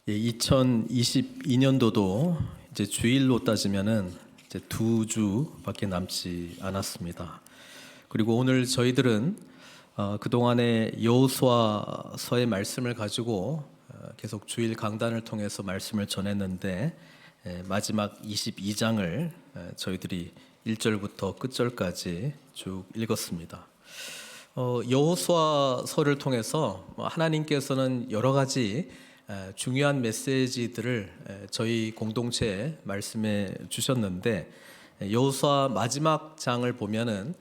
2022년도도 이제 주일로 따지면은 이제 2주밖에 남지 않았습니다. 그리고 오늘 저희들은 그동안의 여호수아서의 말씀을 가지고 계속 주일 강단을 통해서 말씀을 전했는데 마지막 22장을 저희들이 1절부터 끝절까지 쭉 읽었습니다. 여호수아서를 통해서 하나님께서는 여러 가지 중요한 메시지들을 저희 공동체에 말씀해 주셨는데, 여호수아 마지막 장을 보면은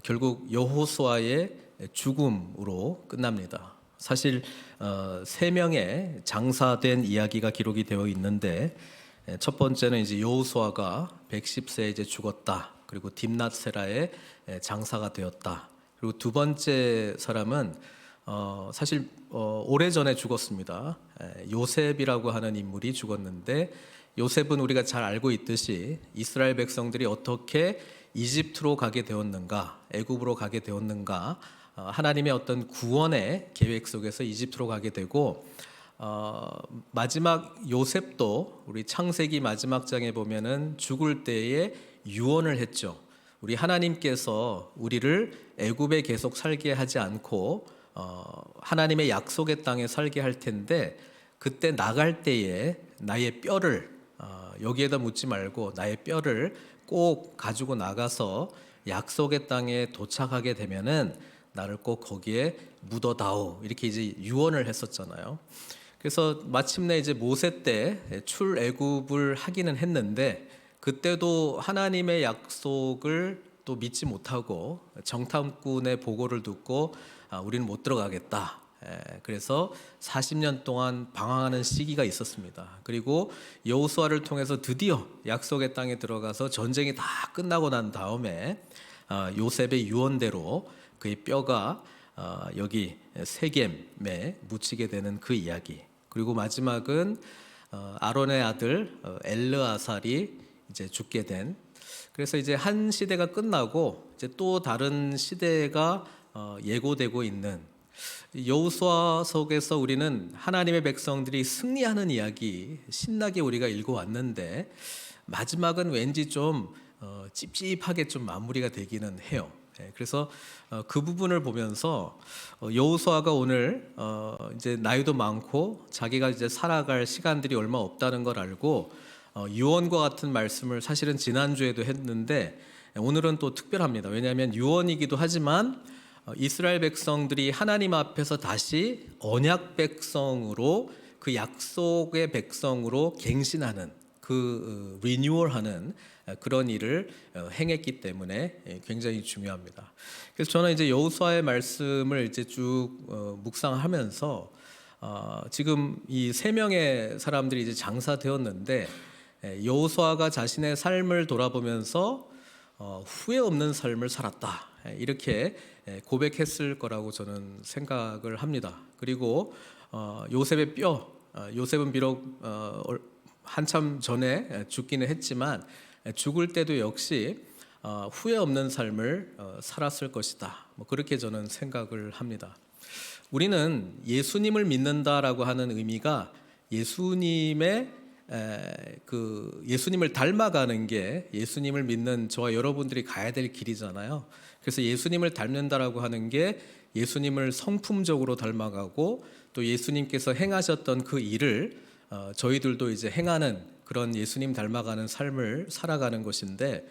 결국 여호수아의 죽음으로 끝납니다. 사실 세 명의 장사된 이야기가 기록이 되어 있는데, 첫 번째는 이제 여호수아가 110세에 이제 죽었다. 그리고 딥낫세라의 장사가 되었다. 그리고 두 번째 사람은 사실 오래전에 죽었습니다. 요셉이라고 하는 인물이 죽었는데, 요셉은 우리가 잘 알고 있듯이 이스라엘 백성들이 어떻게 이집트로 가게 되었는가, 애굽으로 가게 되었는가, 하나님의 어떤 구원의 계획 속에서 이집트로 가게 되고, 마지막 요셉도 우리 창세기 마지막 장에 보면은 죽을 때에 유언을 했죠. 우리 하나님께서 우리를 애굽에 계속 살게 하지 않고 하나님의 약속의 땅에 살게 할 텐데, 그때 나갈 때에 나의 뼈를 여기에다 묻지 말고 나의 뼈를 꼭 가지고 나가서 약속의 땅에 도착하게 되면은 나를 꼭 거기에 묻어다오, 이렇게 이제 유언을 했었잖아요. 그래서 마침내 이제 모세 때 출애굽을 하기는 했는데, 그때도 하나님의 약속을 또 믿지 못하고 정탐꾼의 보고를 듣고 우리는 못 들어가겠다. 그래서 40년 동안 방황하는 시기가 있었습니다. 그리고 여호수아를 통해서 드디어 약속의 땅에 들어가서 전쟁이 다 끝나고 난 다음에 요셉의 유언대로 그의 뼈가 여기 세겜에 묻히게 되는 그 이야기. 그리고 마지막은 아론의 아들 엘르아살이 이제 죽게 된. 그래서 이제 한 시대가 끝나고 이제 또 다른 시대가 예고되고 있는 여호수아 속에서 우리는 하나님의 백성들이 승리하는 이야기 신나게 우리가 읽어왔는데, 마지막은 왠지 좀 찝찝하게 좀 마무리가 되기는 해요. 그래서 그 부분을 보면서 여호수아가 오늘 이제 나이도 많고 자기가 이제 살아갈 시간들이 얼마 없다는 걸 알고 유언과 같은 말씀을 사실은 지난주에도 했는데, 오늘은 또 특별합니다. 왜냐하면 유언이기도 하지만 이스라엘 백성들이 하나님 앞에서 다시 언약 백성으로, 그 약속의 백성으로 갱신하는, 그 리뉴얼하는 그런 일을 행했기 때문에 굉장히 중요합니다. 그래서 저는 이제 여호수아의 말씀을 이제 쭉 묵상하면서 지금 이 세 명의 사람들이 이제 장사되었는데, 여호수아가 자신의 삶을 돌아보면서 후회 없는 삶을 살았다, 이렇게 고백했을 거라고 저는 생각을 합니다. 그리고 요셉의 뼈, 요셉은 비록 한참 전에 죽기는 했지만 죽을 때도 역시 후회 없는 삶을 살았을 것이다, 그렇게 저는 생각을 합니다. 우리는 예수님을 믿는다라고 하는 의미가 예수님을 닮아가는 게 예수님을 믿는 저와 여러분들이 가야 될 길이잖아요. 그래서 예수님을 닮는다라고 하는 게 예수님을 성품적으로 닮아가고, 또 예수님께서 행하셨던 그 일을 저희들도 이제 행하는 그런 예수님 닮아가는 삶을 살아가는 것인데,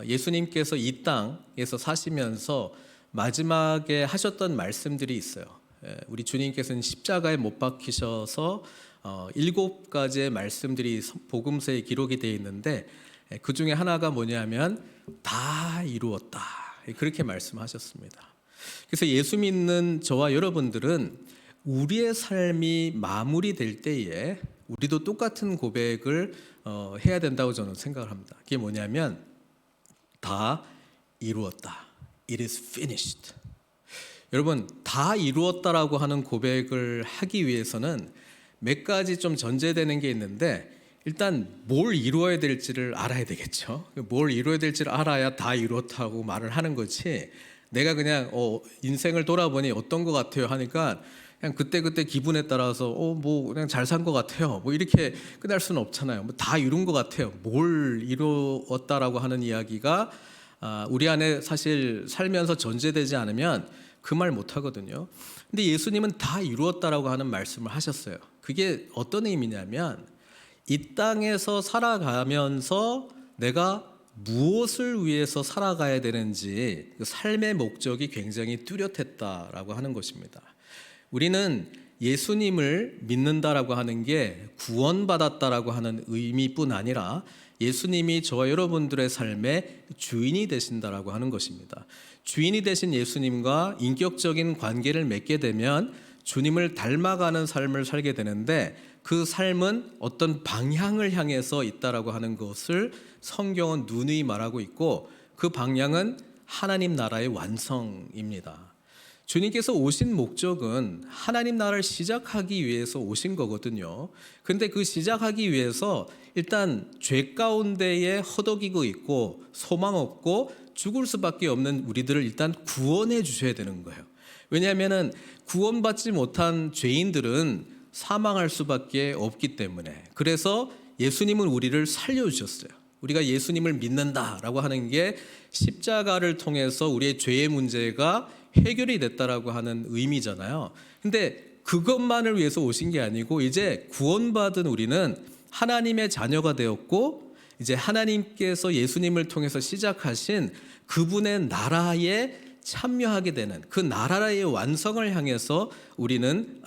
예수님께서 이 땅에서 사시면서 마지막에 하셨던 말씀들이 있어요. 우리 주님께서는 십자가에 못 박히셔서 7가지의 말씀들이 복음서에 기록이 되어 있는데, 그 중에 하나가 뭐냐면 다 이루었다, 그렇게 말씀하셨습니다. 그래서 예수 믿는 저와 여러분들은 우리의 삶이 마무리될 때에 우리도 똑같은 고백을 해야 된다고 저는 생각을 합니다. 그게 뭐냐면 다 이루었다. It is finished. 여러분, 다 이루었다라고 하는 고백을 하기 위해서는 몇 가지 좀 전제되는 게 있는데, 일단 뭘 이루어야 될지를 알아야 되겠죠. 뭘 이루어야 될지를 알아야 다 이루었다고 말을 하는 거지, 내가 그냥 인생을 돌아보니 어떤 것 같아요 하니까 그냥 그때그때 기분에 따라서 뭐 그냥 잘 산 것 같아요. 뭐 이렇게 끝날 수는 없잖아요. 뭐 다 이룬 것 같아요. 뭘 이루었다라고 하는 이야기가 우리 안에 사실 살면서 전제되지 않으면 그 말 못 하거든요. 근데 예수님은 다 이루었다라고 하는 말씀을 하셨어요. 그게 어떤 의미냐면 이 땅에서 살아가면서 내가 무엇을 위해서 살아가야 되는지 그 삶의 목적이 굉장히 뚜렷했다라고 하는 것입니다. 우리는 예수님을 믿는다라고 하는 게 구원받았다라고 하는 의미뿐 아니라 예수님이 저와 여러분들의 삶의 주인이 되신다라고 하는 것입니다. 주인이 되신 예수님과 인격적인 관계를 맺게 되면 주님을 닮아가는 삶을 살게 되는데 그 삶은 어떤 방향을 향해서 있다라고 하는 것을 성경은 누누이 말하고 있고 그 방향은 하나님 나라의 완성입니다. 주님께서 오신 목적은 하나님 나라를 시작하기 위해서 오신 거거든요. 근데 그 시작하기 위해서 일단 죄 가운데에 허덕이고 있고 소망 없고 죽을 수밖에 없는 우리들을 일단 구원해 주셔야 되는 거예요. 왜냐하면 구원받지 못한 죄인들은 사망할 수밖에 없기 때문에. 그래서 예수님은 우리를 살려주셨어요. 우리가 예수님을 믿는다라고 하는 게 십자가를 통해서 우리의 죄의 문제가 해결이 됐다라고 하는 의미잖아요. 근데 그것만을 위해서 오신 게 아니고 이제 구원받은 우리는 하나님의 자녀가 되었고 이제 하나님께서 예수님을 통해서 시작하신 그분의 나라에 참여하게 되는 그 나라의 완성을 향해서 우리는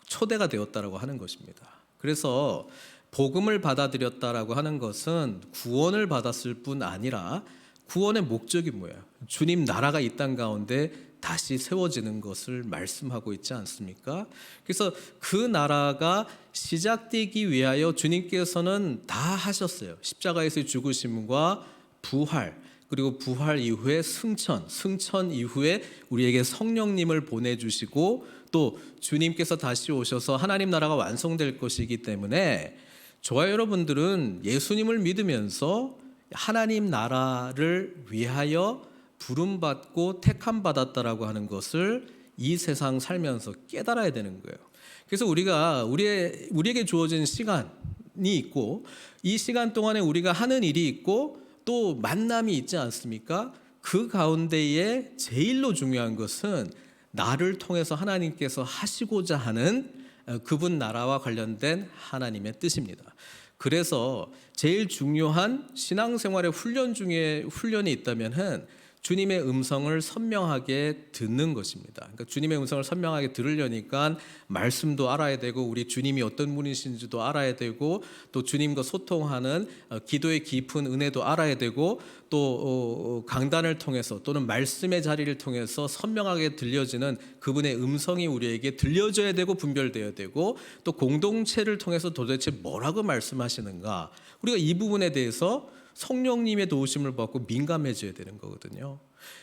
초대가 되었다라고 하는 것입니다. 그래서 복음을 받아들였다라고 하는 것은 구원을 받았을 뿐 아니라 구원의 목적이 뭐예요? 주님 나라가 이 땅 가운데 다시 세워지는 것을 말씀하고 있지 않습니까? 그래서 그 나라가 시작되기 위하여 주님께서는 다 하셨어요. 십자가에서 죽으심과 부활, 그리고 부활 이후에 승천 이후에 우리에게 성령님을 보내주시고 또 주님께서 다시 오셔서 하나님 나라가 완성될 것이기 때문에 저와 여러분들은 예수님을 믿으면서 하나님 나라를 위하여 부름받고 택함받았다라고 하는 것을 이 세상 살면서 깨달아야 되는 거예요. 그래서 우리가 우리에게 주어진 시간이 있고 이 시간 동안에 우리가 하는 일이 있고 또 만남이 있지 않습니까? 그 가운데에 제일로 중요한 것은 나를 통해서 하나님께서 하시고자 하는 그분 나라와 관련된 하나님의 뜻입니다. 그래서 제일 중요한 신앙생활의 훈련 중에 훈련이 있다면은 주님의 음성을 선명하게 듣는 것입니다. 그러니까 주님의 음성을 선명하게 들으려니까 말씀도 알아야 되고 우리 주님이 어떤 분이신지도 알아야 되고 또 주님과 소통하는 기도의 깊은 은혜도 알아야 되고 또 강단을 통해서 또는 말씀의 자리를 통해서 선명하게 들려지는 그분의 음성이 우리에게 들려져야 되고 분별되어야 되고 또 공동체를 통해서 도대체 뭐라고 말씀하시는가 우리가 이 부분에 대해서 성령님의 도우심을 받고 민감해져야 되는 거거든요.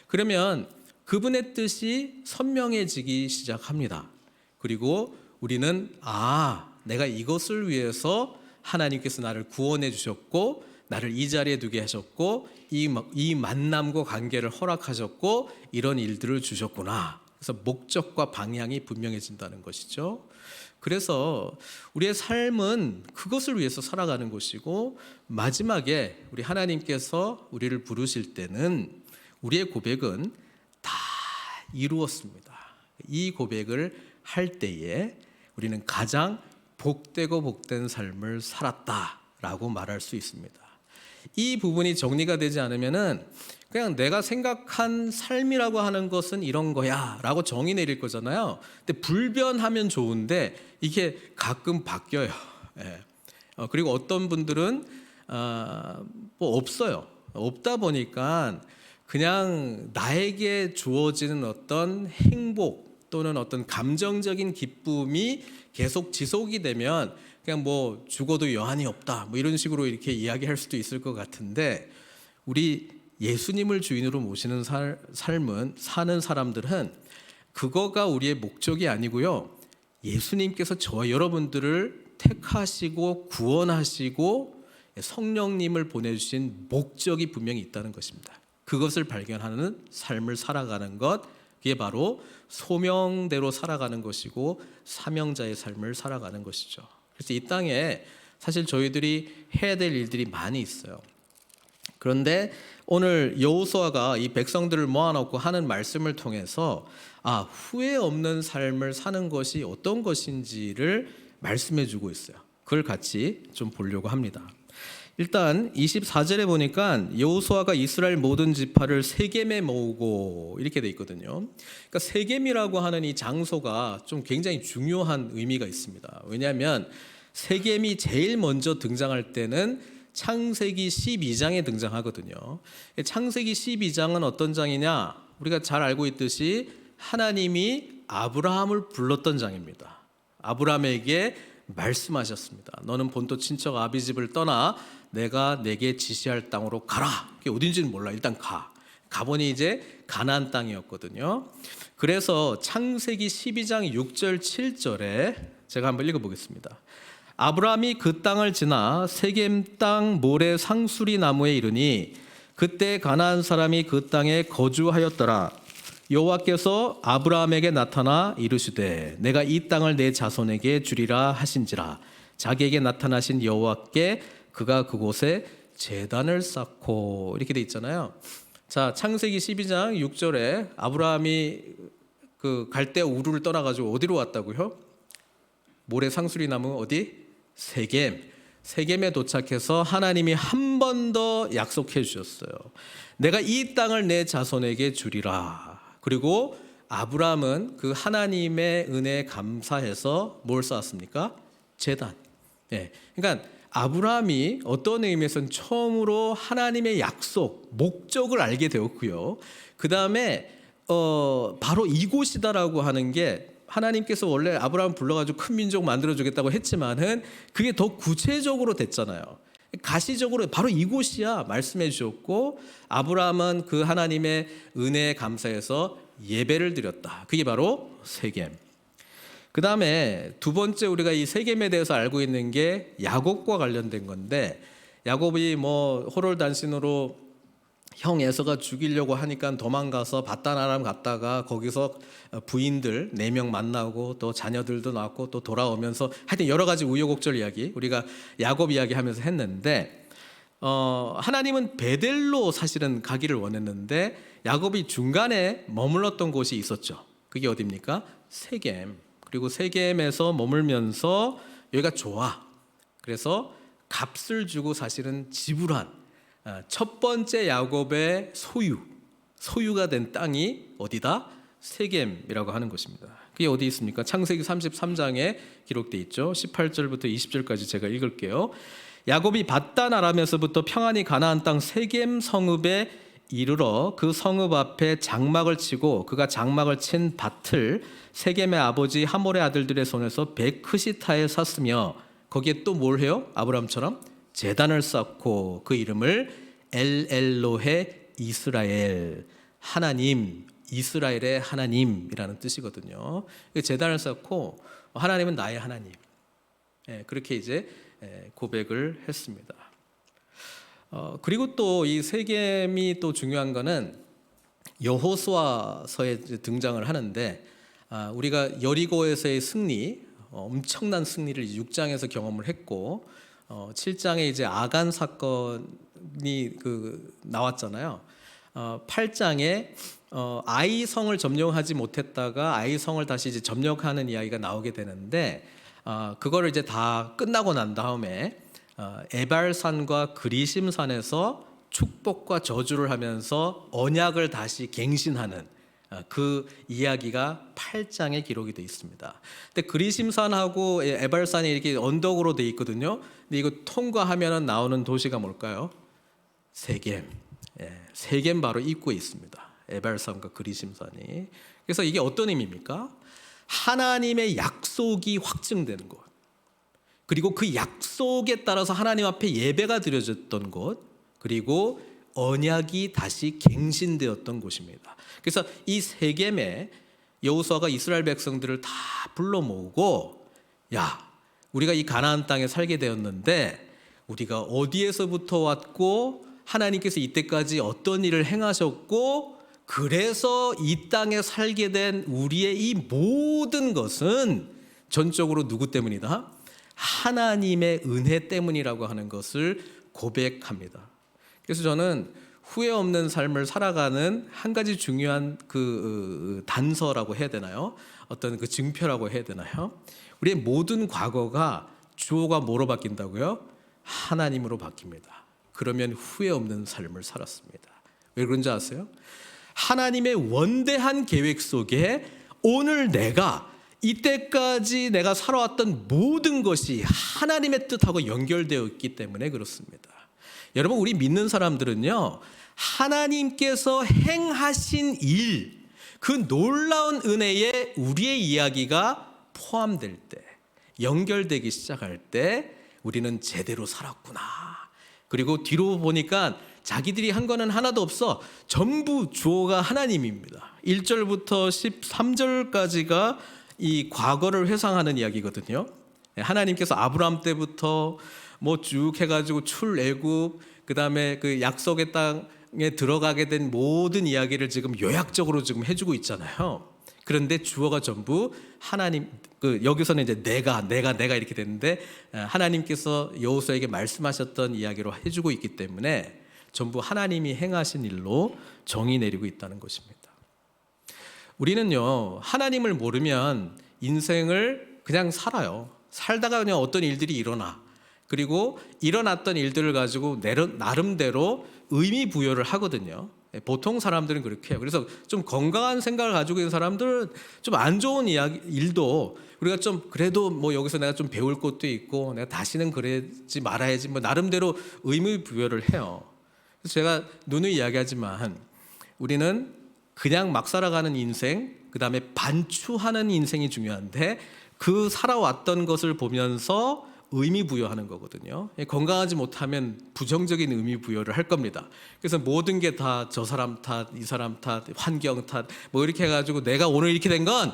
그러면 그분의 뜻이 선명해지기 시작합니다. 그리고 우리는 내가 이것을 위해서 하나님께서 나를 구원해 주셨고 나를 이 자리에 두게 하셨고 이 만남과 관계를 허락하셨고 이런 일들을 주셨구나. 그래서 목적과 방향이 분명해진다는 것이죠. 그래서 우리의 삶은 그것을 위해서 살아가는 것이고 마지막에 우리 하나님께서 우리를 부르실 때는 우리의 고백은 다 이루었습니다. 이 고백을 할 때에 우리는 가장 복되고 복된 삶을 살았다라고 말할 수 있습니다. 이 부분이 정리가 되지 않으면은 그냥 내가 생각한 삶이라고 하는 것은 이런 거야 라고 정의 내릴 거잖아요. 근데 불변하면 좋은데 이게 가끔 바뀌어요. 예. 그리고 어떤 분들은 뭐 없어요. 없다 보니까 그냥 나에게 주어지는 어떤 행복 또는 어떤 감정적인 기쁨이 계속 지속이 되면 그냥 뭐 죽어도 여한이 없다 뭐 이런 식으로 이렇게 이야기할 수도 있을 것 같은데 우리 예수님을 주인으로 모시는 삶은 사는 사람들은 그거가 우리의 목적이 아니고요. 예수님께서 저와 여러분들을 택하시고 구원하시고 성령님을 보내주신 목적이 분명히 있다는 것입니다. 그것을 발견하는 삶을 살아가는 것 그게 바로 소명대로 살아가는 것이고 사명자의 삶을 살아가는 것이죠. 그래서 이 땅에 사실 저희들이 해야 될 일들이 많이 있어요. 그런데 오늘 여호수아가 이 백성들을 모아놓고 하는 말씀을 통해서 후회 없는 삶을 사는 것이 어떤 것인지를 말씀해 주고 있어요. 그걸 같이 좀 보려고 합니다. 일단 24절에 보니까 여호수아가 이스라엘 모든 지파를 세겜에 모으고 이렇게 돼 있거든요. 그러니까 세겜이라고 하는 이 장소가 좀 굉장히 중요한 의미가 있습니다. 왜냐하면 세겜이 제일 먼저 등장할 때는 창세기 12장에 등장하거든요. 창세기 12장은 어떤 장이냐? 우리가 잘 알고 있듯이 하나님이 아브라함을 불렀던 장입니다. 아브라함에게 말씀하셨습니다. 너는 본토 친척 아비 집을 떠나 내가 내게 지시할 땅으로 가라. 그게 어딘지는 몰라. 일단 가보니 이제 가나안 땅이었거든요. 그래서 창세기 12장 6절 7절에 제가 한번 읽어보겠습니다. 아브라함이 그 땅을 지나 세겜 땅 모래 상수리 나무에 이르니 그때 가나안 사람이 그 땅에 거주하였더라. 여호와께서 아브라함에게 나타나 이르시되 내가 이 땅을 내 자손에게 주리라 하신지라. 자기에게 나타나신 여호와께 그가 그곳에 제단을 쌓고 이렇게 돼 있잖아요. 자, 창세기 12장 6절에 아브라함이 그 갈대 우르를 떠나가지고 어디로 왔다고요? 모래 상수리 나무 어디? 세겜에 도착해서 하나님이 한 번 더 약속해 주셨어요. 내가 이 땅을 내 자손에게 주리라. 그리고 아브라함은 그 하나님의 은혜에 감사해서 뭘 쌓았습니까? 제단. 그러니까 아브라함이 어떤 의미에서는 처음으로 하나님의 약속, 목적을 알게 되었고요. 그 다음에 바로 이곳이다라고 하는 게 하나님께서 원래 아브라함 불러가지고 큰 민족 만들어주겠다고 했지만은 그게 더 구체적으로 됐잖아요. 가시적으로 바로 이곳이야 말씀해 주셨고 아브라함은 그 하나님의 은혜에 감사해서 예배를 드렸다. 그게 바로 세겜. 그 다음에 두 번째 우리가 이 세겜에 대해서 알고 있는 게 야곱과 관련된 건데 야곱이 호롤단신으로 형 에서가 죽이려고 하니까 도망가서 바단 아람 갔다가 거기서 부인들 4명 만나고 또 자녀들도 낳고 또 돌아오면서 하여튼 여러 가지 우여곡절 이야기 우리가 야곱 이야기 하면서 했는데 하나님은 베델로 사실은 가기를 원했는데 야곱이 중간에 머물렀던 곳이 있었죠. 그게 어디입니까? 세겜. 그리고 세겜에서 머물면서 여기가 좋아. 그래서 값을 주고 사실은 지불한 첫 번째 야곱의 소유가 된 땅이 어디다? 세겜이라고 하는 것입니다. 그게 어디 있습니까? 창세기 33장에 기록되어 있죠. 18절부터 20절까지 제가 읽을게요. 야곱이 바단 아람에서부터 평안히 가나안 땅 세겜 성읍에 이르러 그 성읍 앞에 장막을 치고 그가 장막을 친 밭을 세겜의 아버지 하몰의 아들들의 손에서 베크시타에 샀으며 거기에 또 뭘 해요? 아브라함처럼 제단을 쌓고 그 이름을 엘엘로헤 이스라엘, 하나님, 이스라엘의 하나님이라는 뜻이거든요. 제단을 쌓고 하나님은 나의 하나님, 그렇게 이제 고백을 했습니다. 그리고 또 이 세겜이 또 중요한 거는 여호수아서에 등장을 하는데 우리가 여리고에서의 승리, 엄청난 승리를 6장에서 경험을 했고 7장에 이제 아간 사건이 나왔잖아요. 8장에 아이 성을 점령하지 못했다가 아이 성을 다시 이제 점령하는 이야기가 나오게 되는데 그거를 이제 다 끝나고 난 다음에 에발산과 그리심산에서 축복과 저주를 하면서 언약을 다시 갱신하는 그 이야기가 8장에 기록이 되어 있습니다. 근데 그리심산하고 에발산이 이렇게 언덕으로 되어 있거든요. 근데 이거 통과하면 나오는 도시가 뭘까요? 세겜. 세겜 바로 입구에 있습니다. 에발산과 그리심산이. 그래서 이게 어떤 의미입니까? 하나님의 약속이 확증되는 곳. 그리고 그 약속에 따라서 하나님 앞에 예배가 드려졌던 곳. 그리고 언약이 다시 갱신되었던 곳입니다. 그래서 이 세겜에 여호수아가 이스라엘 백성들을 다 불러 모으고 우리가 이 가나안 땅에 살게 되었는데 우리가 어디에서부터 왔고 하나님께서 이때까지 어떤 일을 행하셨고 그래서 이 땅에 살게 된 우리의 이 모든 것은 전적으로 누구 때문이다? 하나님의 은혜 때문이라고 하는 것을 고백합니다. 그래서 저는 후회 없는 삶을 살아가는 한 가지 중요한 그 단서라고 해야 되나요? 어떤 그 증표라고 해야 되나요? 우리의 모든 과거가 주어가 뭐로 바뀐다고요? 하나님으로 바뀝니다. 그러면 후회 없는 삶을 살았습니다. 왜 그런지 아세요? 하나님의 원대한 계획 속에 오늘 내가 이때까지 내가 살아왔던 모든 것이 하나님의 뜻하고 연결되어 있기 때문에 그렇습니다. 여러분, 우리 믿는 사람들은요, 하나님께서 행하신 일, 그 놀라운 은혜에 우리의 이야기가 포함될 때, 연결되기 시작할 때 우리는 제대로 살았구나. 그리고 뒤로 보니까 자기들이 한 거는 하나도 없어. 전부 주어가 하나님입니다. 1절부터 13절까지가 이 과거를 회상하는 이야기거든요. 하나님께서 아브라함 때부터 뭐 쭉 해가지고 출애굽, 그다음에 그 약속의 땅에 들어가게 된 모든 이야기를 지금 요약적으로 지금 해주고 있잖아요. 그런데 주어가 전부 하나님, 여기서는 이제 내가 이렇게 됐는데, 하나님께서 여호수아에게 말씀하셨던 이야기로 해주고 있기 때문에 전부 하나님이 행하신 일로 정의 내리고 있다는 것입니다. 우리는요, 하나님을 모르면 인생을 그냥 살아요. 살다가 그냥 어떤 일들이 일어나. 그리고 일어났던 일들을 가지고 나름대로 의미 부여를 하거든요. 보통 사람들은 그렇게 해요. 그래서 좀 건강한 생각을 가지고 있는 사람들은 좀 안 좋은 일도 우리가 좀 그래도 뭐 여기서 내가 좀 배울 것도 있고 내가 다시는 그러지 말아야지 뭐 나름대로 의미 부여를 해요. 그래서 제가 누누이 이야기하지만 우리는 그냥 막 살아가는 인생, 그 다음에 반추하는 인생이 중요한데 그 살아왔던 것을 보면서 의미 부여하는 거거든요. 건강하지 못하면 부정적인 의미 부여를 할 겁니다. 그래서 모든 게 다 저 사람 탓, 이 사람 탓, 환경 탓, 뭐 이렇게 해가지고 내가 오늘 이렇게 된 건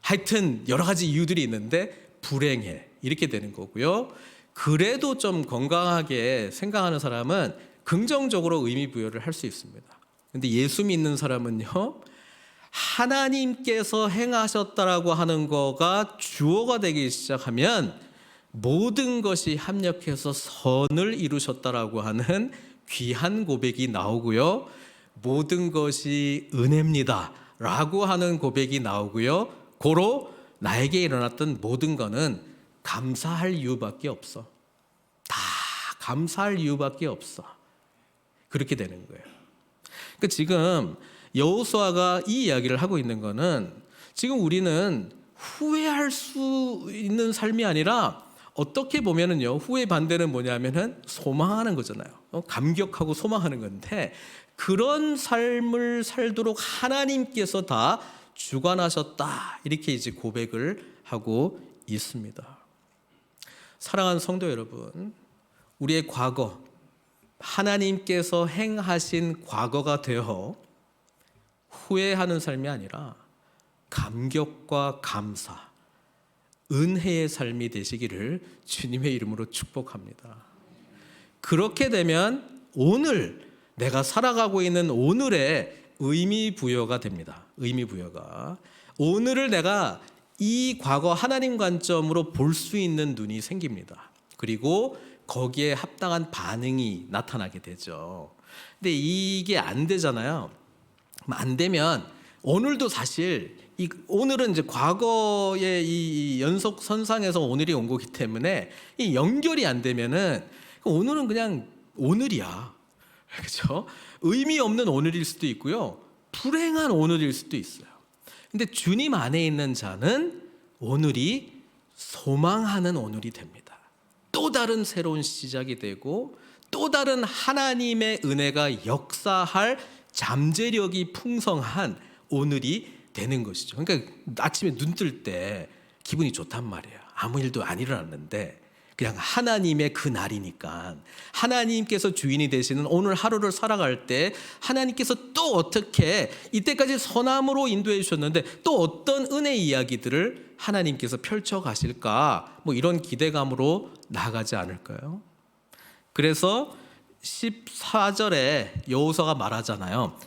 하여튼 여러 가지 이유들이 있는데 불행해. 이렇게 되는 거고요. 그래도 좀 건강하게 생각하는 사람은 긍정적으로 의미 부여를 할 수 있습니다. 근데 예수 믿는 사람은요, 하나님께서 행하셨다라고 하는 거가 주어가 되기 시작하면 모든 것이 합력해서 선을 이루셨다라고 하는 귀한 고백이 나오고요. 모든 것이 은혜입니다 라고 하는 고백이 나오고요. 고로 나에게 일어났던 모든 것은 감사할 이유밖에 없어. 다 감사할 이유밖에 없어. 그렇게 되는 거예요. 그러니까 지금 여호수아가 이 이야기를 하고 있는 거는 지금 우리는 후회할 수 있는 삶이 아니라 어떻게 보면은요, 후회 반대는 뭐냐면은 소망하는 거잖아요. 감격하고 소망하는 건데 그런 삶을 살도록 하나님께서 다 주관하셨다. 이렇게 이제 고백을 하고 있습니다. 사랑하는 성도 여러분, 우리의 과거, 하나님께서 행하신 과거가 되어 후회하는 삶이 아니라 감격과 감사, 은혜의 삶이 되시기를 주님의 이름으로 축복합니다. 그렇게 되면 오늘 내가 살아가고 있는 오늘의 의미 부여가 됩니다. 의미 부여가. 오늘을 내가 이 과거 하나님 관점으로 볼 수 있는 눈이 생깁니다. 그리고 거기에 합당한 반응이 나타나게 되죠. 근데 이게 안 되잖아요. 안 되면 오늘도 사실 오늘은 이제 과거의 이 연속선상에서 오늘이 온 거기 때문에 이 연결이 안 되면은 오늘은 그냥 오늘이야. 그렇죠? 의미 없는 오늘일 수도 있고요. 불행한 오늘일 수도 있어요. 근데 주님 안에 있는 자는 오늘이 소망하는 오늘이 됩니다. 또 다른 새로운 시작이 되고 또 다른 하나님의 은혜가 역사할 잠재력이 풍성한 오늘이 되는 것이죠. 그러니까 아침에 눈 뜰 때 기분이 좋단 말이에요. 아무 일도 안 일어났는데 그냥 하나님의 그 날이니까 하나님께서 주인이 되시는 오늘 하루를 살아갈 때 하나님께서 또 어떻게 이때까지 선함으로 인도해 주셨는데 또 어떤 은혜 이야기들을 하나님께서 펼쳐 가실까, 뭐 이런 기대감으로 나가지 않을까요? 그래서 14절에 여호수아가 말하잖아요.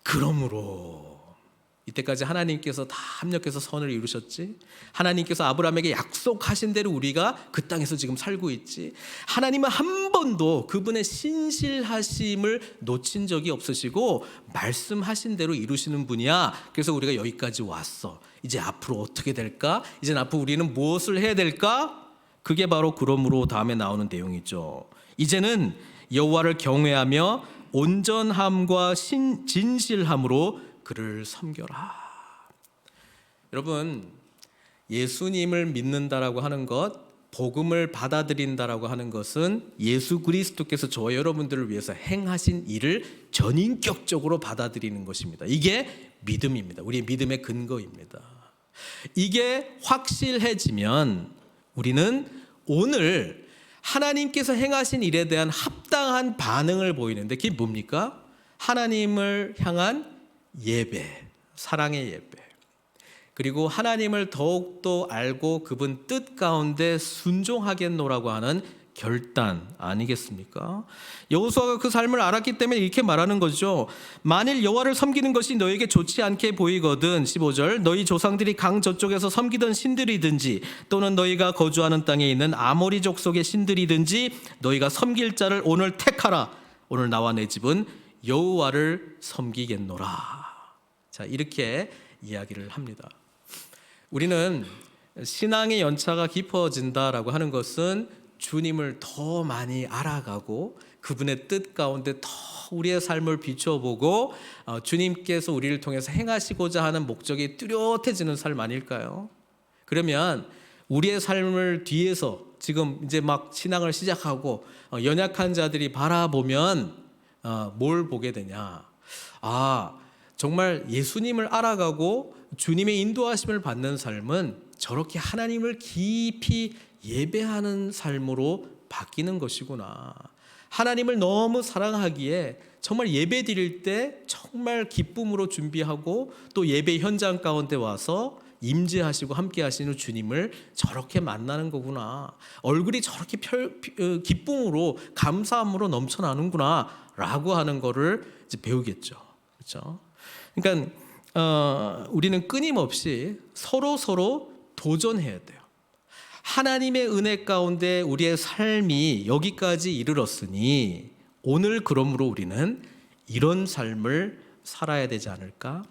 그러므로 이때까지 하나님께서 다 합력해서 선을 이루셨지. 하나님께서 아브라함에게 약속하신 대로 우리가 그 땅에서 지금 살고 있지. 하나님은 한 번도 그분의 신실하심을 놓친 적이 없으시고 말씀하신 대로 이루시는 분이야. 그래서 우리가 여기까지 왔어. 이제 앞으로 어떻게 될까? 이제 앞으로 우리는 무엇을 해야 될까? 그게 바로 그러므로 다음에 나오는 내용이죠. 이제는 여호와를 경외하며 온전함과 진실함으로 그를 섬겨라. 여러분, 예수님을 믿는다라고 하는 것, 복음을 받아들인다라고 하는 것은 예수 그리스도께서 저와 여러분들을 위해서 행하신 일을 전인격적으로 받아들이는 것입니다. 이게 믿음입니다. 우리의 믿음의 근거입니다. 이게 확실해지면 우리는 오늘 하나님께서 행하신 일에 대한 합당한 반응을 보이는데 그게 뭡니까? 하나님을 향한 예배, 사랑의 예배. 그리고 하나님을 더욱더 알고 그분 뜻 가운데 순종하겠노라고 하는 결단 아니겠습니까? 여호수아가 그 삶을 알았기 때문에 이렇게 말하는 거죠. 만일 여호와를 섬기는 것이 너에게 좋지 않게 보이거든 15절 너희 조상들이 강 저쪽에서 섬기던 신들이든지 또는 너희가 거주하는 땅에 있는 아모리 족속의 신들이든지 너희가 섬길 자를 오늘 택하라. 오늘 나와 내 집은 여호와를 섬기겠노라. 자, 이렇게 이야기를 합니다. 우리는 신앙의 연차가 깊어진다라고 하는 것은 주님을 더 많이 알아가고 그분의 뜻 가운데 더 우리의 삶을 비춰보고 주님께서 우리를 통해서 행하시고자 하는 목적이 뚜렷해지는 삶 아닐까요? 그러면 우리의 삶을 뒤에서 지금 이제 막 신앙을 시작하고 연약한 자들이 바라보면 뭘 보게 되냐? 정말 예수님을 알아가고 주님의 인도하심을 받는 삶은 저렇게 하나님을 깊이 예배하는 삶으로 바뀌는 것이구나. 하나님을 너무 사랑하기에 정말 예배 드릴 때 정말 기쁨으로 준비하고 또 예배 현장 가운데 와서 임재하시고 함께 하시는 주님을 저렇게 만나는 거구나. 얼굴이 저렇게 기쁨으로 감사함으로 넘쳐나는구나 라고 하는 거를 이제 배우겠죠. 그렇죠? 그러니까 우리는 끊임없이 서로 도전해야 돼요. 하나님의 은혜 가운데 우리의 삶이 여기까지 이르렀으니 오늘 그러므로 우리는 이런 삶을 살아야 되지 않을까?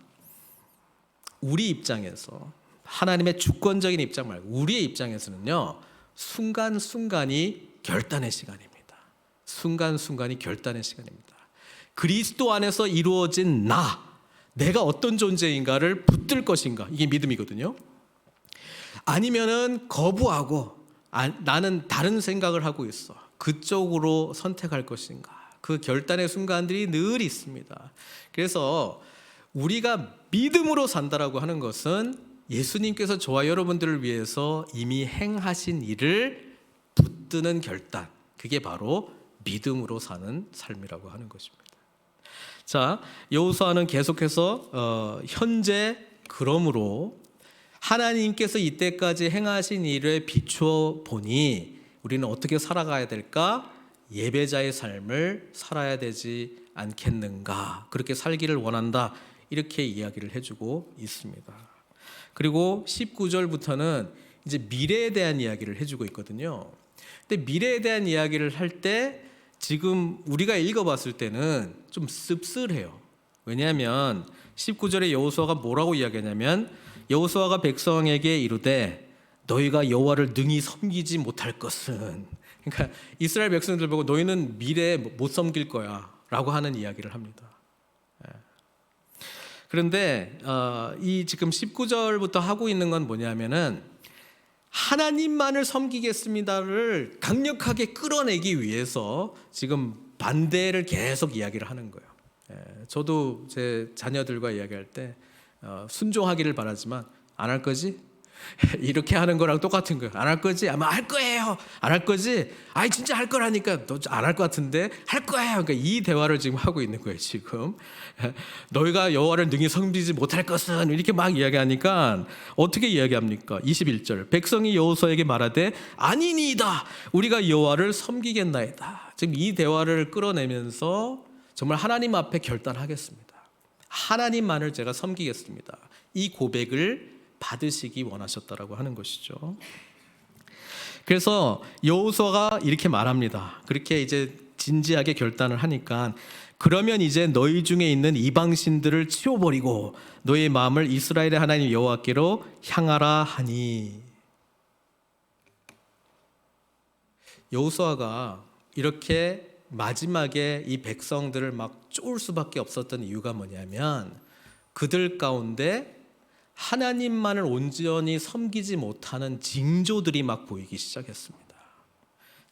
우리 입장에서 하나님의 주권적인 입장 말고 우리의 입장에서는요. 순간순간이 결단의 시간입니다. 순간순간이 결단의 시간입니다. 그리스도 안에서 이루어진 내가 어떤 존재인가를 붙들 것인가 이게 믿음이거든요. 아니면은 거부하고 나는 다른 생각을 하고 있어. 그쪽으로 선택할 것인가. 그 결단의 순간들이 늘 있습니다. 그래서 우리가 믿음으로 산다라고 하는 것은 예수님께서 저와 여러분들을 위해서 이미 행하신 일을 붙드는 결단. 그게 바로 믿음으로 사는 삶이라고 하는 것입니다. 자, 여호수아는 계속해서 현재 그러므로 하나님께서 이때까지 행하신 일에 비추어 보니 우리는 어떻게 살아가야 될까? 예배자의 삶을 살아야 되지 않겠는가? 그렇게 살기를 원한다. 이렇게 이야기를 해주고 있습니다. 그리고 19절부터는 이제 미래에 대한 이야기를 해주고 있거든요. 근데 미래에 대한 이야기를 할 때 지금 우리가 읽어봤을 때는 좀 씁쓸해요. 왜냐하면 19절에 여호수아가 뭐라고 이야기하냐면 여호수아가 백성에게 이르되 너희가 여호와를 능히 섬기지 못할 것은, 그러니까 이스라엘 백성들 보고 너희는 미래에 못 섬길 거야 라고 하는 이야기를 합니다. 그런데 이 지금 19절부터 하고 있는 건 뭐냐면은 하나님만을 섬기겠습니다를 강력하게 끌어내기 위해서 지금 반대를 계속 이야기를 하는 거예요. 저도 제 자녀들과 이야기할 때 순종하기를 바라지만 안 할 거지? 이렇게 하는 거랑 똑같은 거예요. 안 할 거지? 아마 할 거예요. 안 할 거지? 아이 진짜 할 거라니까. 너 안 할 것 같은데 할 거예요. 그러니까 이 대화를 지금 하고 있는 거예요. 지금 너희가 여호와를 능히 섬기지 못할 것은 이렇게 막 이야기하니까 어떻게 이야기합니까? 21절 백성이 여호수아에게 말하되 아니니이다. 우리가 여호와를 섬기겠나이다. 지금 이 대화를 끌어내면서 정말 하나님 앞에 결단하겠습니다. 하나님만을 제가 섬기겠습니다. 이 고백을 받으시기 원하셨다라고 하는 것이죠. 그래서 여호수아가 이렇게 말합니다. 그렇게 이제 진지하게 결단을 하니까 그러면 이제 너희 중에 있는 이방신들을 치워버리고 너희 마음을 이스라엘의 하나님 여호와께로 향하라 하니. 여호수아가 이렇게 마지막에 이 백성들을 막 쫓을 수밖에 없었던 이유가 뭐냐면 그들 가운데 하나님만을 온전히 섬기지 못하는 징조들이 막 보이기 시작했습니다.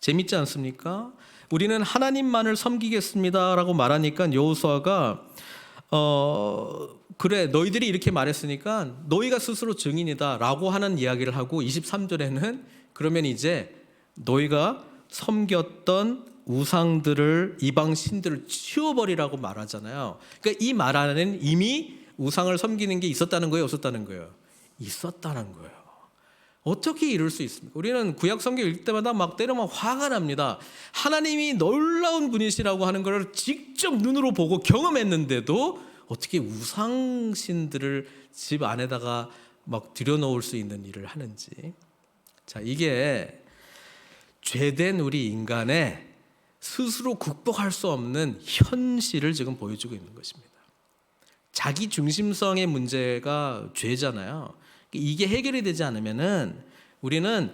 재밌지 않습니까? 우리는 하나님만을 섬기겠습니다라고 말하니까 여호수아가 그래 너희들이 이렇게 말했으니까 너희가 스스로 증인이다라고 하는 이야기를 하고 23절에는 그러면 이제 너희가 섬겼던 우상들을 이방 신들을 치워버리라고 말하잖아요. 그러니까 이 말 안에는 이미 우상을 섬기는 게 있었다는 거예요, 없었다는 거예요? 있었다는 거예요. 어떻게 이럴 수 있습니까? 우리는 구약 성경 읽을 때마다 막 때로만 화가 납니다. 하나님이 놀라운 분이시라고 하는 걸 직접 눈으로 보고 경험했는데도 어떻게 우상신들을 집 안에다가 막 들여놓을 수 있는 일을 하는지. 자, 이게 죄된 우리 인간의 스스로 극복할 수 없는 현실을 지금 보여주고 있는 것입니다. 자기 중심성의 문제가 죄잖아요. 이게 해결이 되지 않으면은 우리는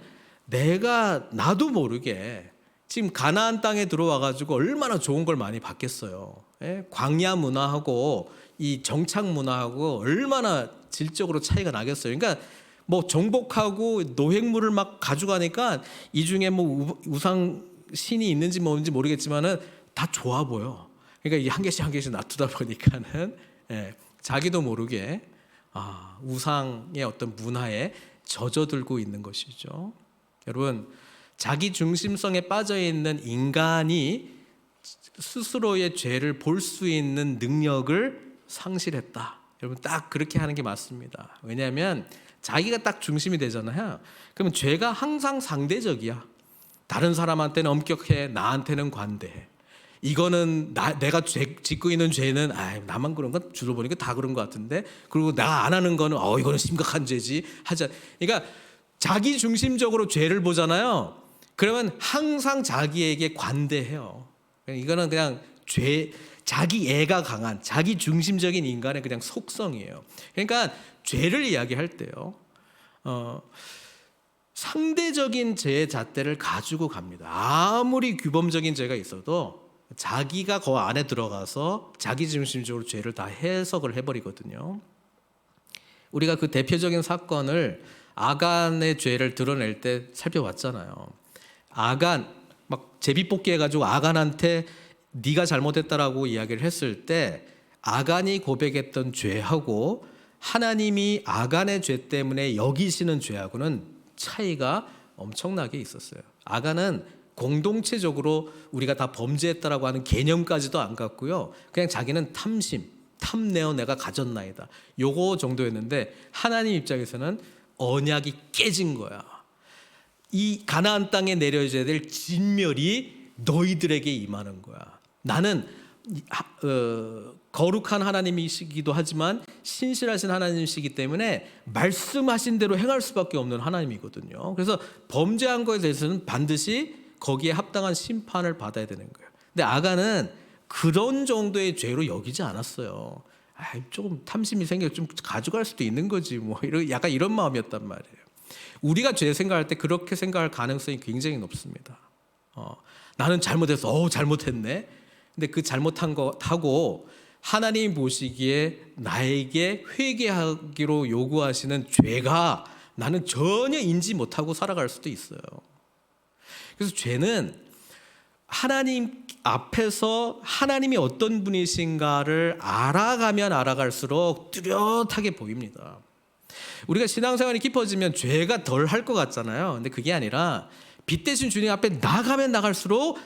나도 모르게 지금 가나안 땅에 들어와 가지고 얼마나 좋은 걸 많이 받겠어요. 광야 문화하고 이 정착 문화하고 얼마나 질적으로 차이가 나겠어요. 그러니까 뭐 정복하고 노획물을 막 가져가니까 이 중에 뭐 우상 신이 있는지 뭔지 모르겠지만은 다 좋아 보여. 그러니까 이 한 개씩 놔두다 보니까는 자기도 모르게 우상의 어떤 문화에 젖어들고 있는 것이죠. 여러분, 자기 중심성에 빠져 있는 인간이 스스로의 죄를 볼 수 있는 능력을 상실했다. 여러분, 딱 그렇게 하는 게 맞습니다. 왜냐하면 자기가 딱 중심이 되잖아요. 그러면 죄가 항상 상대적이야. 다른 사람한테는 엄격해, 나한테는 관대해. 이거는 내가 짓고 있는 죄는 나만 그런 건 주로 보니까 다 그런 것 같은데, 그리고 내가 안 하는 거는 이거는 심각한 죄지 하자. 그러니까 자기 중심적으로 죄를 보잖아요. 그러면 항상 자기에게 관대해요. 이거는 그냥 자기 애가 강한 자기 중심적인 인간의 그냥 속성이에요. 그러니까 죄를 이야기할 때요, 상대적인 죄의 잣대를 가지고 갑니다. 아무리 규범적인 죄가 있어도 자기가 그 안에 들어가서 자기 중심적으로 죄를 다 해석을 해버리거든요. 우리가 그 대표적인 사건을 아간의 죄를 드러낼 때 살펴봤잖아요. 아간 막 제비뽑기 해가지고 아간한테 네가 잘못했다라고 이야기를 했을 때 아간이 고백했던 죄하고 하나님이 아간의 죄 때문에 여기시는 죄하고는 차이가 엄청나게 있었어요. 아간은 공동체적으로 우리가 다 범죄했다라고 하는 개념까지도 안 갖고요, 그냥 자기는 탐내어 내가 가졌나이다, 요거 정도였는데 하나님 입장에서는 언약이 깨진 거야. 이 가나안 땅에 내려져야 될 진멸이 너희들에게 임하는 거야. 나는 거룩한 하나님이시기도 하지만 신실하신 하나님이시기 때문에 말씀하신 대로 행할 수밖에 없는 하나님이거든요. 그래서 범죄한 거에 대해서는 반드시 거기에 합당한 심판을 받아야 되는 거예요. 근데 아간은 그런 정도의 죄로 여기지 않았어요. 조금 탐심이 생겨 좀 가져갈 수도 있는 거지 뭐, 약간 이런 마음이었단 말이에요. 우리가 죄 생각할 때 그렇게 생각할 가능성이 굉장히 높습니다. 나는 잘못했어. 잘못했네. 근데 그 잘못한 것하고 하나님 보시기에 나에게 회개하기로 요구하시는 죄가 나는 전혀 인지 못하고 살아갈 수도 있어요. 그래서 죄는 하나님 앞에서 하나님이 어떤 분이신가를 알아가면 알아갈수록 뚜렷하게 보입니다. 우리가 신앙생활이 깊어지면 죄가 덜 할 것 같잖아요. 근데 그게 아니라 빛 대신 주님 앞에 나가면 나갈수록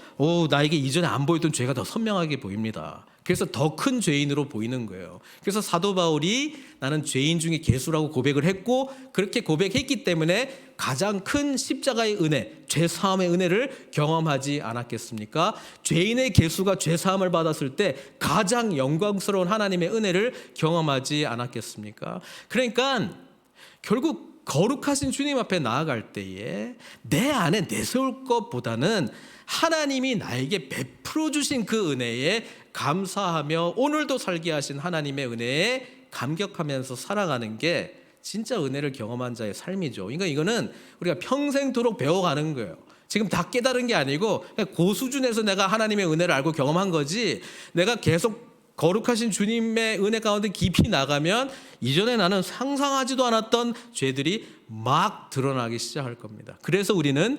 나에게 이전에 안 보이던 죄가 더 선명하게 보입니다. 그래서 더 큰 죄인으로 보이는 거예요. 그래서 사도 바울이 나는 죄인 중에 괴수라고 고백을 했고, 그렇게 고백했기 때문에 가장 큰 십자가의 은혜, 죄 사함의 은혜를 경험하지 않았겠습니까? 죄인의 괴수가 죄 사함을 받았을 때 가장 영광스러운 하나님의 은혜를 경험하지 않았겠습니까? 그러니까 결국 거룩하신 주님 앞에 나아갈 때에 내 안에 내세울 것보다는 하나님이 나에게 베풀어 주신 그 은혜에 감사하며 오늘도 살게 하신 하나님의 은혜에 감격하면서 살아가는 게 진짜 은혜를 경험한 자의 삶이죠. 그러니까 이거는 우리가 평생도록 배워가는 거예요. 지금 다 깨달은 게 아니고 그냥 그 수준에서 내가 하나님의 은혜를 알고 경험한 거지, 내가 계속 거룩하신 주님의 은혜 가운데 깊이 나가면 이전에 나는 상상하지도 않았던 죄들이 막 드러나기 시작할 겁니다. 그래서 우리는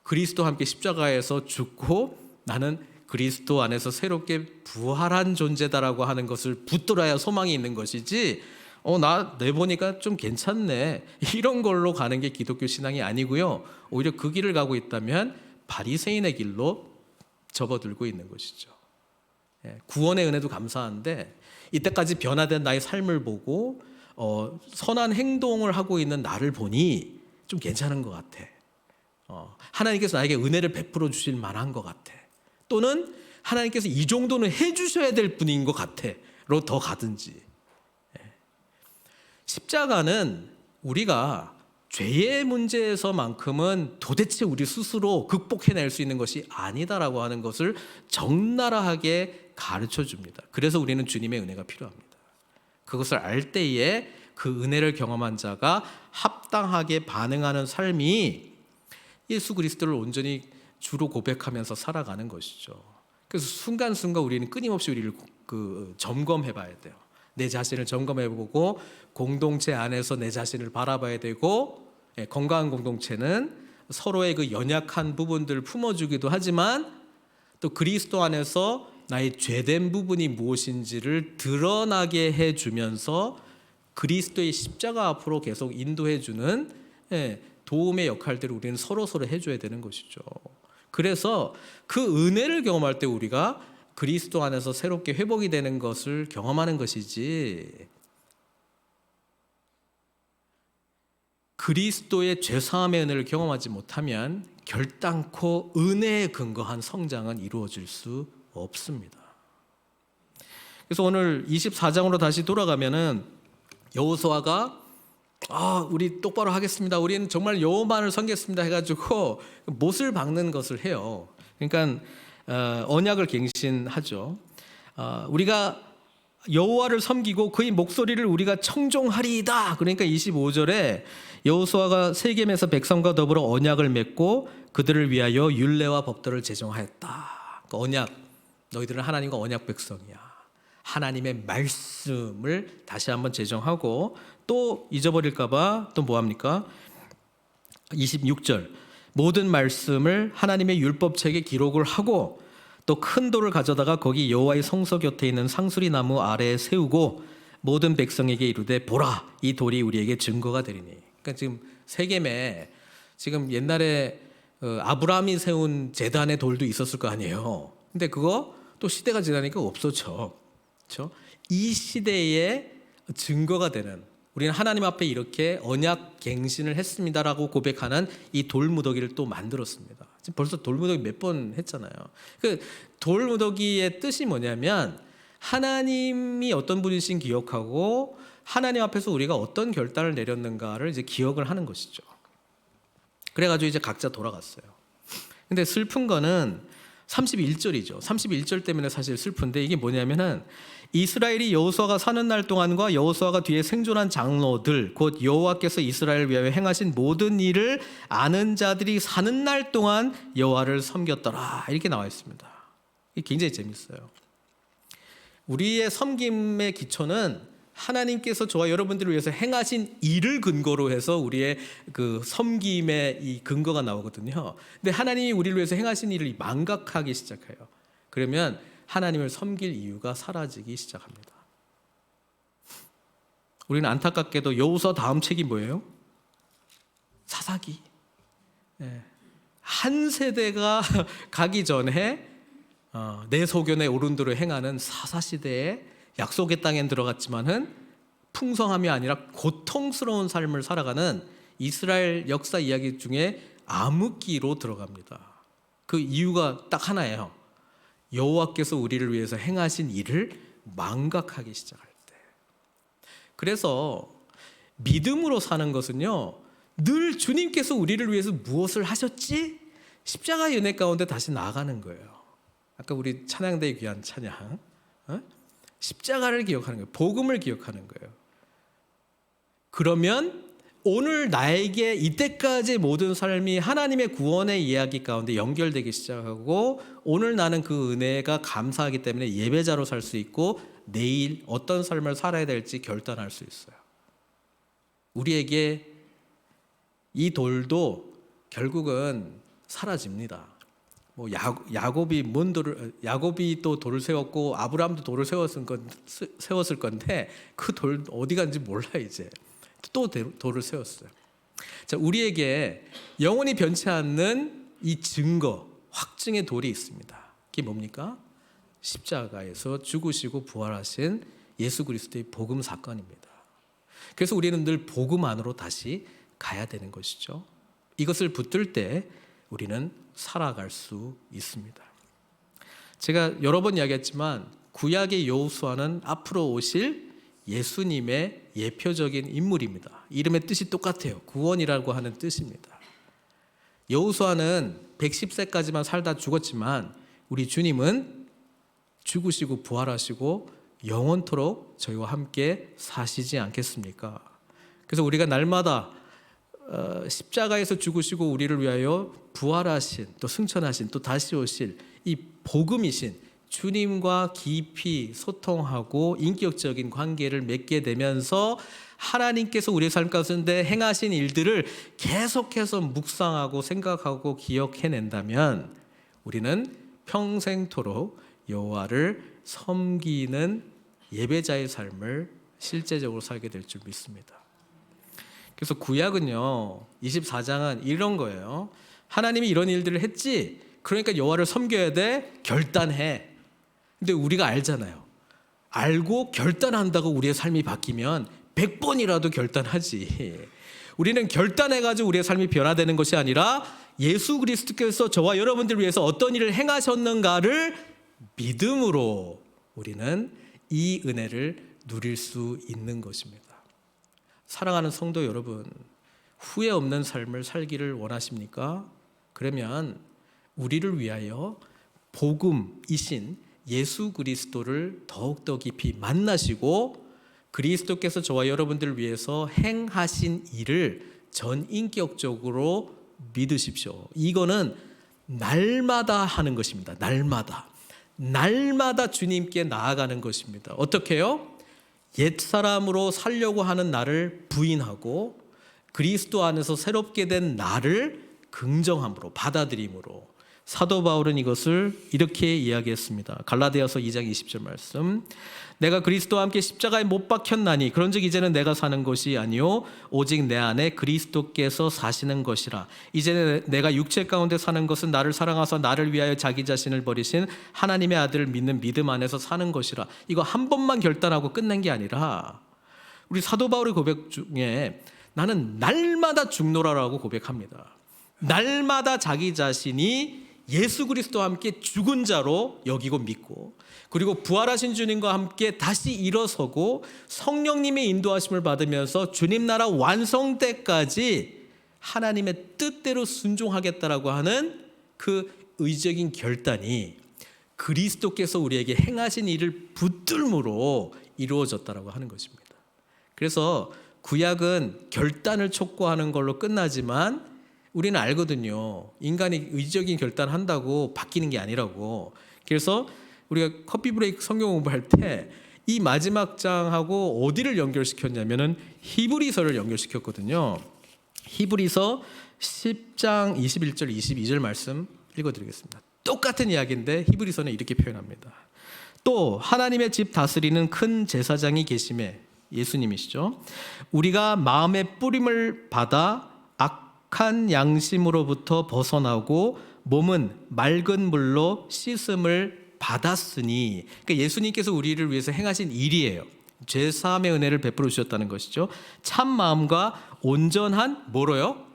그리스도와 함께 십자가에서 죽고 나는 그리스도 안에서 새롭게 부활한 존재다라고 하는 것을 붙들어야 소망이 있는 것이지, 나 내보니까 좀 괜찮네, 이런 걸로 가는 게 기독교 신앙이 아니고요. 오히려 그 길을 가고 있다면 바리새인의 길로 접어들고 있는 것이죠. 구원의 은혜도 감사한데 이때까지 변화된 나의 삶을 보고 선한 행동을 하고 있는 나를 보니 좀 괜찮은 것 같아. 하나님께서 나에게 은혜를 베풀어 주실 만한 것 같아. 또는 하나님께서 이 정도는 해주셔야 될 분인 것 같아로 더 가든지. 십자가는 우리가 죄의 문제에서만큼은 도대체 우리 스스로 극복해낼 수 있는 것이 아니다라고 하는 것을 적나라하게 가르쳐 줍니다. 그래서 우리는 주님의 은혜가 필요합니다. 그것을 알 때에 그 은혜를 경험한 자가 합당하게 반응하는 삶이 예수 그리스도를 온전히 주로 고백하면서 살아가는 것이죠. 그래서 순간순간 우리는 끊임없이 우리를 점검해 봐야 돼요. 내 자신을 점검해 보고 공동체 안에서 내 자신을 바라봐야 되고, 건강한 공동체는 서로의 그 연약한 부분들을 품어주기도 하지만 또 그리스도 안에서 나의 죄된 부분이 무엇인지를 드러나게 해주면서 그리스도의 십자가 앞으로 계속 인도해주는 도움의 역할들을 우리는 서로 해줘야 되는 것이죠. 그래서 그 은혜를 경험할 때 우리가 그리스도 안에서 새롭게 회복이 되는 것을 경험하는 것이지, 그리스도의 죄사함의 은혜를 경험하지 못하면 결단코 은혜에 근거한 성장은 이루어질 수 없습니다. 그래서 오늘 24장으로 다시 돌아가면은 여호수아가 우리 똑바로 하겠습니다, 우리는 정말 여호와만을 섬기겠습니다 해가지고 못을 박는 것을 해요. 그러니까 언약을 갱신하죠. 우리가 여호와를 섬기고 그의 목소리를 우리가 청종하리이다. 그러니까 25절에 여호수아가 세겜에서 백성과 더불어 언약을 맺고 그들을 위하여 율례와 법도를 제정하였다. 그 언약, 너희들은 하나님과 언약 백성이야. 하나님의 말씀을 다시 한번 제정하고, 또 잊어버릴까 봐 또 뭐합니까? 26절, 모든 말씀을 하나님의 율법책에 기록을 하고 또 큰 돌을 가져다가 거기 여호와의 성소 곁에 있는 상수리 나무 아래에 세우고 모든 백성에게 이르되 보라, 이 돌이 우리에게 증거가 되리니. 그러니까 지금 세겜에 지금 옛날에 아브라함이 세운 제단의 돌도 있었을 거 아니에요. 근데 그거 또 시대가 지나니까 없어져. 그렇죠? 이 시대의 증거가 되는, 우리는 하나님 앞에 이렇게 언약 갱신을 했습니다라고 고백하는 이 돌무더기를 또 만들었습니다. 지금 벌써 돌무더기 몇 번 했잖아요. 그 돌무더기의 뜻이 뭐냐면 하나님이 어떤 분이신 기억하고 하나님 앞에서 우리가 어떤 결단을 내렸는가를 이제 기억을 하는 것이죠. 그래가지고 이제 각자 돌아갔어요. 근데 슬픈 거는 31절이죠. 31절 때문에 사실 슬픈데, 이게 뭐냐면은 이스라엘이 여호수아가 사는 날 동안과 여호수아가 뒤에 생존한 장로들, 곧 여호와께서 이스라엘을 위하여 행하신 모든 일을 아는 자들이 사는 날 동안 여호와를 섬겼더라, 이렇게 나와 있습니다. 이게 굉장히 재밌어요. 우리의 섬김의 기초는 하나님께서 저와 여러분들을 위해서 행하신 일을 근거로 해서 우리의 그 섬김의 이 근거가 나오거든요. 근데 하나님이 우리를 위해서 행하신 일을 망각하기 시작해요. 그러면 하나님을 섬길 이유가 사라지기 시작합니다. 우리는 안타깝게도 여호수아 다음 책이 뭐예요? 사사기. 한 세대가 가기 전에 내 소견에 오른 대로 행하는 사사시대에 약속의 땅엔 들어갔지만은 풍성함이 아니라 고통스러운 삶을 살아가는 이스라엘 역사 이야기 중에 암흑기로 들어갑니다. 그 이유가 딱 하나예요. 여호와께서 우리를 위해서 행하신 일을 망각하기 시작할 때. 그래서 믿음으로 사는 것은요, 늘 주님께서 우리를 위해서 무엇을 하셨지? 십자가의 은혜 가운데 다시 나아가는 거예요. 아까 우리 찬양대에 귀한 찬양, 십자가를 기억하는 거예요. 복음을 기억하는 거예요. 그러면 오늘 나에게 이때까지 모든 삶이 하나님의 구원의 이야기 가운데 연결되기 시작하고, 오늘 나는 그 은혜가 감사하기 때문에 예배자로 살 수 있고 내일 어떤 삶을 살아야 될지 결단할 수 있어요. 우리에게 이 돌도 결국은 사라집니다. 뭐 야곱이 또 돌을 세웠고 아브라함도 돌을 세웠을 건데 그 돌 어디 간지 몰라. 이제 또 돌을 세웠어요. 자, 우리에게 영원히 변치 않는 이 증거, 확증의 돌이 있습니다. 그게 뭡니까? 십자가에서 죽으시고 부활하신 예수 그리스도의 복음 사건입니다. 그래서 우리는 늘 복음 안으로 다시 가야 되는 것이죠. 이것을 붙들 때 우리는 살아갈 수 있습니다. 제가 여러 번 이야기했지만 구약의 여호수아는 앞으로 오실 예수님의 예표적인 인물입니다. 이름의 뜻이 똑같아요. 구원이라고 하는 뜻입니다. 여호수아는 110세까지만 살다 죽었지만 우리 주님은 죽으시고 부활하시고 영원토록 저희와 함께 사시지 않겠습니까? 그래서 우리가 날마다 십자가에서 죽으시고 우리를 위하여 부활하신, 또 승천하신, 또 다시 오실 이 복음이신 주님과 깊이 소통하고 인격적인 관계를 맺게 되면서 하나님께서 우리의 삶 가운데 행하신 일들을 계속해서 묵상하고 생각하고 기억해낸다면 우리는 평생토록 여호와를 섬기는 예배자의 삶을 실제적으로 살게 될 줄 믿습니다. 그래서 구약은요, 24장은 이런 거예요. 하나님이 이런 일들을 했지, 그러니까 여호와를 섬겨야 돼, 결단해. 근데 우리가 알잖아요. 알고 결단한다고 우리의 삶이 바뀌면 100번이라도 결단하지. 우리는 결단해가지고 우리의 삶이 변화되는 것이 아니라 예수 그리스도께서 저와 여러분들 위해서 어떤 일을 행하셨는가를 믿음으로 우리는 이 은혜를 누릴 수 있는 것입니다. 사랑하는 성도 여러분, 후회 없는 삶을 살기를 원하십니까? 그러면 우리를 위하여 복음이신 예수 그리스도를 더욱더 깊이 만나시고 그리스도께서 저와 여러분들을 위해서 행하신 일을 전인격적으로 믿으십시오. 이거는 날마다 하는 것입니다. 날마다 주님께 나아가는 것입니다. 어떻게요? 옛사람으로 살려고 하는 나를 부인하고 그리스도 안에서 새롭게 된 나를 긍정함으로, 받아들임으로. 사도 바울은 이것을 이렇게 이야기했습니다. 갈라디아서 2장 20절 말씀. 내가 그리스도와 함께 십자가에 못 박혔나니 그런즉 이제는 내가 사는 것이 아니요 오직 내 안에 그리스도께서 사시는 것이라. 이제 내가 육체 가운데 사는 것은 나를 사랑하사 나를 위하여 자기 자신을 버리신 하나님의 아들을 믿는 믿음 안에서 사는 것이라. 이거 한 번만 결단하고 끝낸 게 아니라 우리 사도 바울의 고백 중에 나는 날마다 죽노라라고 고백합니다. 날마다 자기 자신이 예수 그리스도와 함께 죽은 자로 여기고 믿고, 그리고 부활하신 주님과 함께 다시 일어서고 성령님의 인도하심을 받으면서 주님 나라 완성 때까지 하나님의 뜻대로 순종하겠다라고 하는 그 의적인 결단이 그리스도께서 우리에게 행하신 일을 붙들므로 이루어졌다라고 하는 것입니다. 그래서 구약은 결단을 촉구하는 걸로 끝나지만 우리는 알거든요. 인간이 의적인 결단을 한다고 바뀌는 게 아니라고. 그래서 우리가 커피 브레이크 성경 공부할 때 이 마지막 장하고 어디를 연결시켰냐면은 히브리서를 연결시켰거든요. 히브리서 10장 21절 22절 말씀 읽어드리겠습니다. 똑같은 이야기인데 히브리서는 이렇게 표현합니다. 또 하나님의 집 다스리는 큰 제사장이 계심에, 예수님이시죠. 우리가 마음의 뿌림을 받아 악한 양심으로부터 벗어나고 몸은 맑은 물로 씻음을 받았으니, 그러니까 예수님께서 우리를 위해서 행하신 일이에요. 죄사함의 은혜를 베풀어 주셨다는 것이죠. 참 마음과 온전한 뭐로요?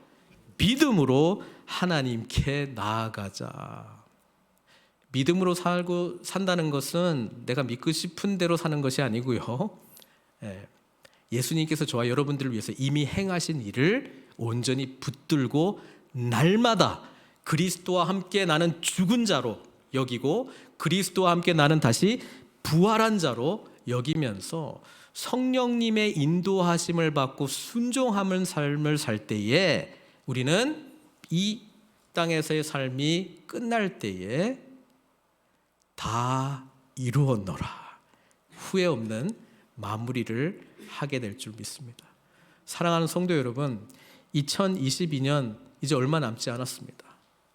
믿음으로 하나님께 나아가자. 믿음으로 산다는 것은 내가 믿고 싶은 대로 사는 것이 아니고요. 예수님께서 저와 여러분들을 위해서 이미 행하신 일을 온전히 붙들고 날마다 그리스도와 함께 나는 죽은 자로 여기고 그리스도와 함께 나는 다시 부활한 자로 여기면서 성령님의 인도하심을 받고 순종하는 삶을 살 때에 우리는 이 땅에서의 삶이 끝날 때에 다 이루었노라, 후회 없는 마무리를 하게 될 줄 믿습니다. 사랑하는 성도 여러분, 2022년 이제 얼마 남지 않았습니다.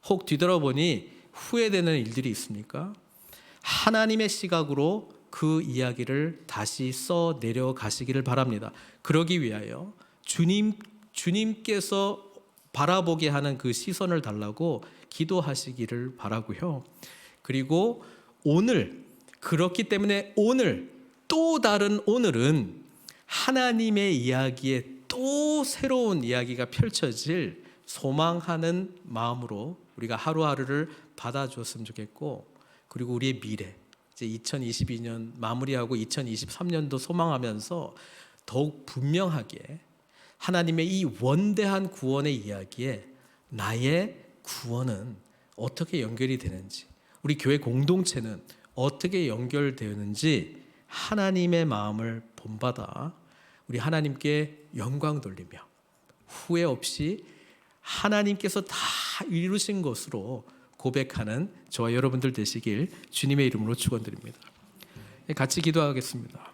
혹 뒤돌아보니 후회되는 일들이 있습니까? 하나님의 시각으로 그 이야기를 다시 써 내려가시기를 바랍니다. 그러기 위하여 주님께서 바라보게 하는 그 시선을 달라고 기도하시기를 바라고요. 그리고 오늘, 그렇기 때문에 오늘, 또 다른 오늘은 하나님의 이야기에 또 새로운 이야기가 펼쳐질 소망하는 마음으로 우리가 하루하루를 받아주었으면 좋겠고, 그리고 우리의 미래, 이제 2022년 마무리하고 2023년도 소망하면서 더욱 분명하게 하나님의 이 원대한 구원의 이야기에 나의 구원은 어떻게 연결이 되는지, 우리 교회 공동체는 어떻게 연결되는지 하나님의 마음을 본받아 우리 하나님께 영광 돌리며 후회 없이 하나님께서 다 이루신 것으로 고백하는 저와 여러분들 되시길 주님의 이름으로 축원드립니다. 같이 기도하겠습니다.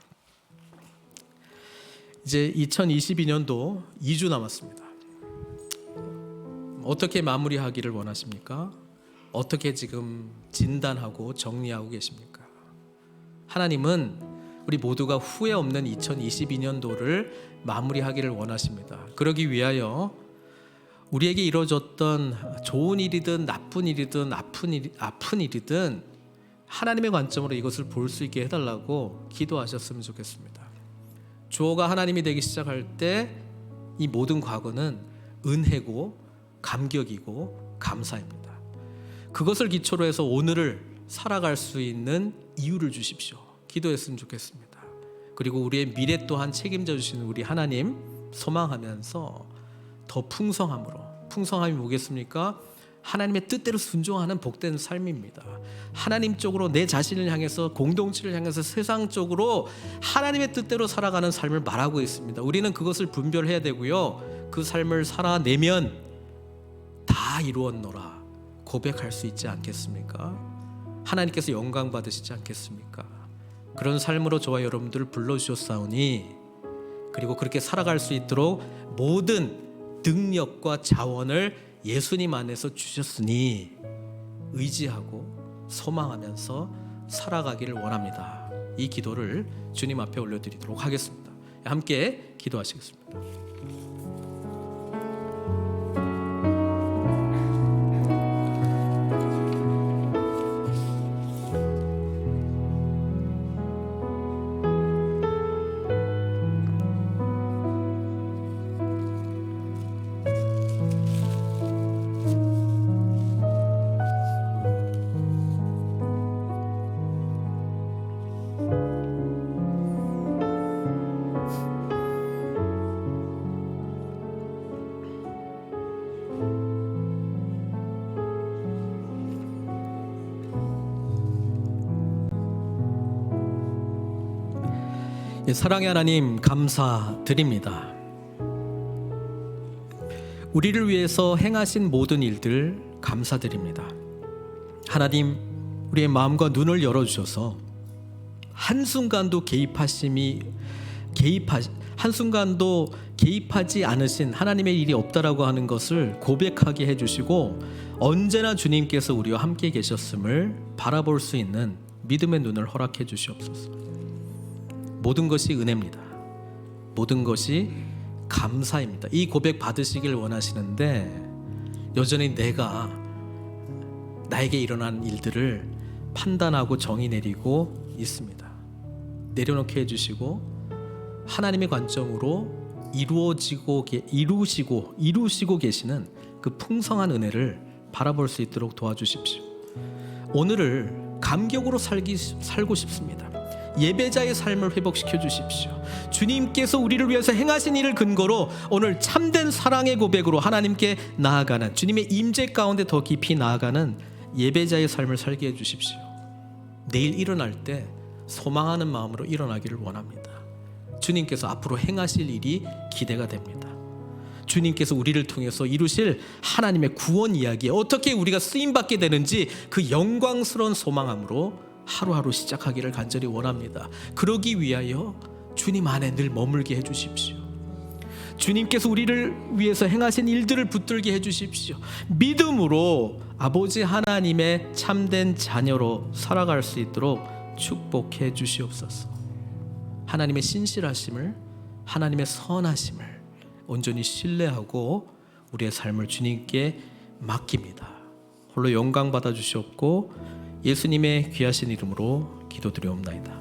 이제 2022년도 2주 남았습니다. 어떻게 마무리하기를 원하십니까? 어떻게 지금 진단하고 정리하고 계십니까? 하나님은 우리 모두가 후회 없는 2022년도를 마무리하기를 원하십니다. 그러기 위하여 우리에게 이루어졌던 좋은 일이든 나쁜 일이든 아픈 일이든 하나님의 관점으로 이것을 볼 수 있게 해달라고 기도하셨으면 좋겠습니다. 주어가 하나님이 되기 시작할 때 이 모든 과거는 은혜고 감격이고 감사입니다. 그것을 기초로 해서 오늘을 살아갈 수 있는 이유를 주십시오. 기도했으면 좋겠습니다. 그리고 우리의 미래 또한 책임져 주시는 우리 하나님 소망하면서 더 풍성함이 뭐겠습니까? 하나님의 뜻대로 순종하는 복된 삶입니다. 하나님 쪽으로 내 자신을 향해서, 공동체를 향해서, 세상 쪽으로 하나님의 뜻대로 살아가는 삶을 말하고 있습니다. 우리는 그것을 분별해야 되고요, 그 삶을 살아내면 다 이루었노라 고백할 수 있지 않겠습니까? 하나님께서 영광 받으시지 않겠습니까? 그런 삶으로 저와 여러분들을 불러주셨사오니, 그리고 그렇게 살아갈 수 있도록 모든 능력과 자원을 예수님 안에서 주셨으니 의지하고 소망하면서 살아가기를 원합니다. 이 기도를 주님 앞에 올려드리도록 하겠습니다. 함께 기도하시겠습니다. 사랑의 하나님, 감사드립니다. 우리를 위해서 행하신 모든 일들 감사드립니다. 하나님, 우리의 마음과 눈을 열어주셔서 한순간도 개입하지 않으신 하나님의 일이 없다라고 하는 것을 고백하게 해주시고, 언제나 주님께서 우리와 함께 계셨음을 바라볼 수 있는 믿음의 눈을 허락해 주시옵소서. 모든 것이 은혜입니다. 모든 것이 감사입니다. 이 고백 받으시길 원하시는데, 여전히 나에게 일어난 일들을 판단하고 정의 내리고 있습니다. 내려놓게 해주시고 하나님의 관점으로 이루시고 계시는 그 풍성한 은혜를 바라볼 수 있도록 도와주십시오. 오늘을 감격으로 살고 싶습니다. 예배자의 삶을 회복시켜 주십시오. 주님께서 우리를 위해서 행하신 일을 근거로 오늘 참된 사랑의 고백으로 하나님께 나아가는, 주님의 임재 가운데 더 깊이 나아가는 예배자의 삶을 살게 해주십시오. 내일 일어날 때 소망하는 마음으로 일어나기를 원합니다. 주님께서 앞으로 행하실 일이 기대가 됩니다. 주님께서 우리를 통해서 이루실 하나님의 구원 이야기에 어떻게 우리가 쓰임받게 되는지 그 영광스러운 소망함으로 하루하루 시작하기를 간절히 원합니다. 그러기 위하여 주님 안에 늘 머물게 해주십시오. 주님께서 우리를 위해서 행하신 일들을 붙들게 해주십시오. 믿음으로 아버지 하나님의 참된 자녀로 살아갈 수 있도록 축복해 주시옵소서. 하나님의 신실하심을, 하나님의 선하심을 온전히 신뢰하고 우리의 삶을 주님께 맡깁니다. 홀로 영광 받아 주시옵고 예수님의 귀하신 이름으로 기도드리옵나이다.